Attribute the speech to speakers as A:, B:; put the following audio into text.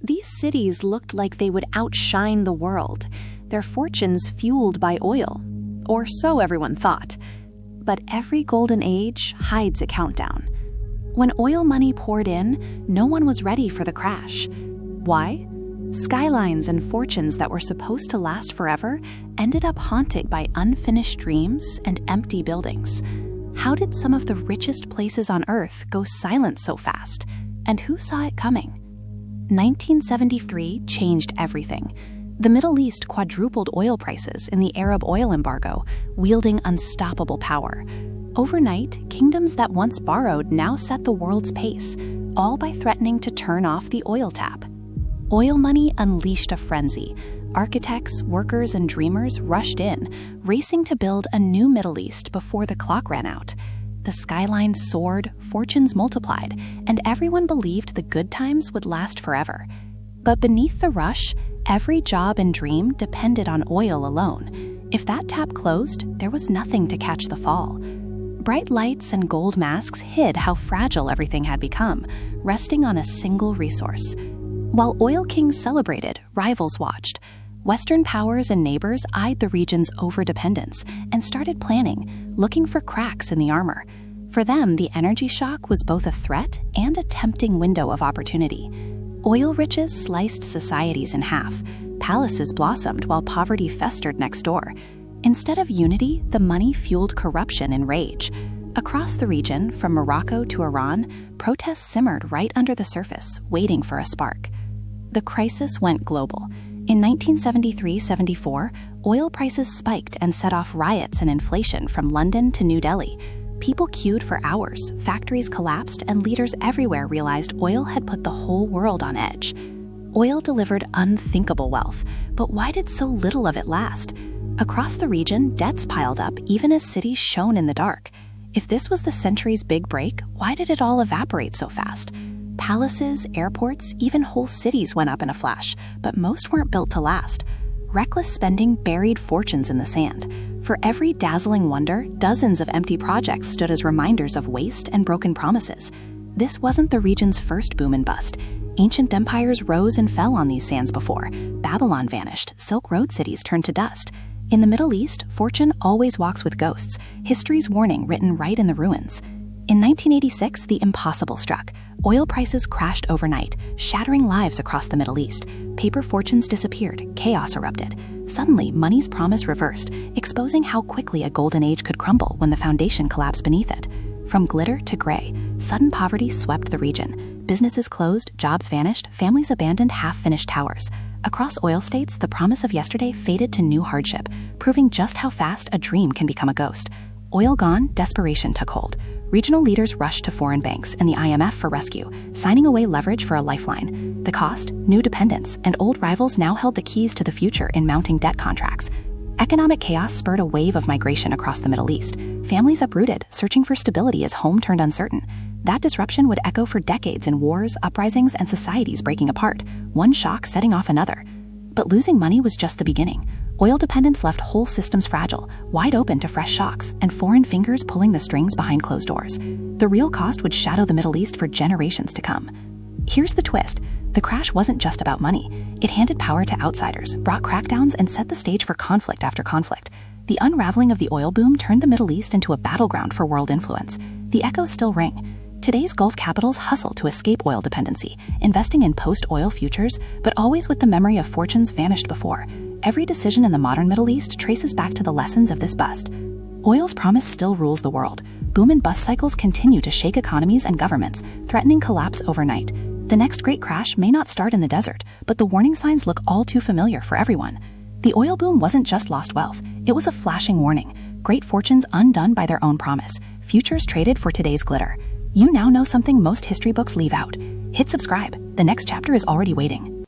A: These cities looked like they would outshine the world, their fortunes fueled by oil. Or so everyone thought. But every golden age hides a countdown. When oil money poured in, no one was ready for the crash. Why? Skylines and fortunes that were supposed to last forever ended up haunted by unfinished dreams and empty buildings. How did some of the richest places on Earth go silent so fast? And who saw it coming? 1973 changed everything. The Middle East quadrupled oil prices in the Arab oil embargo, wielding unstoppable power. Overnight, kingdoms that once borrowed now set the world's pace, all by threatening to turn off the oil tap. Oil money unleashed a frenzy. Architects, workers, and dreamers rushed in, racing to build a new Middle East before the clock ran out. The skyline soared, fortunes multiplied, and everyone believed the good times would last forever. But beneath the rush, every job and dream depended on oil alone. If that tap closed, there was nothing to catch the fall. Bright lights and gold masks hid how fragile everything had become, resting on a single resource. While oil kings celebrated, rivals watched. Western powers and neighbors eyed the region's overdependence and started planning, looking for cracks in the armor. For them, the energy shock was both a threat and a tempting window of opportunity. Oil riches sliced societies in half. Palaces blossomed while poverty festered next door. Instead of unity, the money fueled corruption and rage. Across the region, from Morocco to Iran, protests simmered right under the surface, waiting for a spark. The crisis went global. In 1973-74, oil prices spiked and set off riots and inflation from London to New Delhi. People queued for hours, factories collapsed, and leaders everywhere realized oil had put the whole world on edge. Oil delivered unthinkable wealth, but why did so little of it last? Across the region, debts piled up even as cities shone in the dark. If this was the century's big break, why did it all evaporate so fast? Palaces, airports, even whole cities went up in a flash, but most weren't built to last. Reckless spending buried fortunes in the sand. For every dazzling wonder, dozens of empty projects stood as reminders of waste and broken promises. This wasn't the region's first boom and bust. Ancient empires rose and fell on these sands before. Babylon vanished, Silk Road cities turned to dust. In the Middle East, fortune always walks with ghosts, history's warning written right in the ruins. In 1986, the impossible struck. Oil prices crashed overnight, shattering lives across the Middle East. Paper fortunes disappeared, chaos erupted. Suddenly, money's promise reversed, exposing how quickly a golden age could crumble when the foundation collapsed beneath it. From glitter to gray, sudden poverty swept the region. Businesses closed, jobs vanished, families abandoned half-finished towers. Across oil states, the promise of yesterday faded to new hardship, proving just how fast a dream can become a ghost. Oil gone, desperation took hold. Regional leaders rushed to foreign banks and the IMF for rescue, signing away leverage for a lifeline. The cost? New dependence, and old rivals now held the keys to the future in mounting debt contracts. Economic chaos spurred a wave of migration across the Middle East. Families uprooted, searching for stability as home turned uncertain. That disruption would echo for decades in wars, uprisings, and societies breaking apart, one shock setting off another. But losing money was just the beginning. Oil dependence left whole systems fragile, wide open to fresh shocks, and foreign fingers pulling the strings behind closed doors. The real cost would shadow the Middle East for generations to come. Here's the twist. The crash wasn't just about money. It handed power to outsiders, brought crackdowns, and set the stage for conflict after conflict. The unraveling of the oil boom turned the Middle East into a battleground for world influence. The echoes still ring. Today's Gulf capitals hustle to escape oil dependency, investing in post-oil futures, but always with the memory of fortunes vanished before. Every decision in the modern Middle East traces back to the lessons of this bust. Oil's promise still rules the world. Boom and bust cycles continue to shake economies and governments, threatening collapse overnight. The next great crash may not start in the desert, but the warning signs look all too familiar for everyone. The oil boom wasn't just lost wealth, it was a flashing warning. Great fortunes undone by their own promise, futures traded for today's glitter. You now know something most history books leave out. Hit subscribe, the next chapter is already waiting.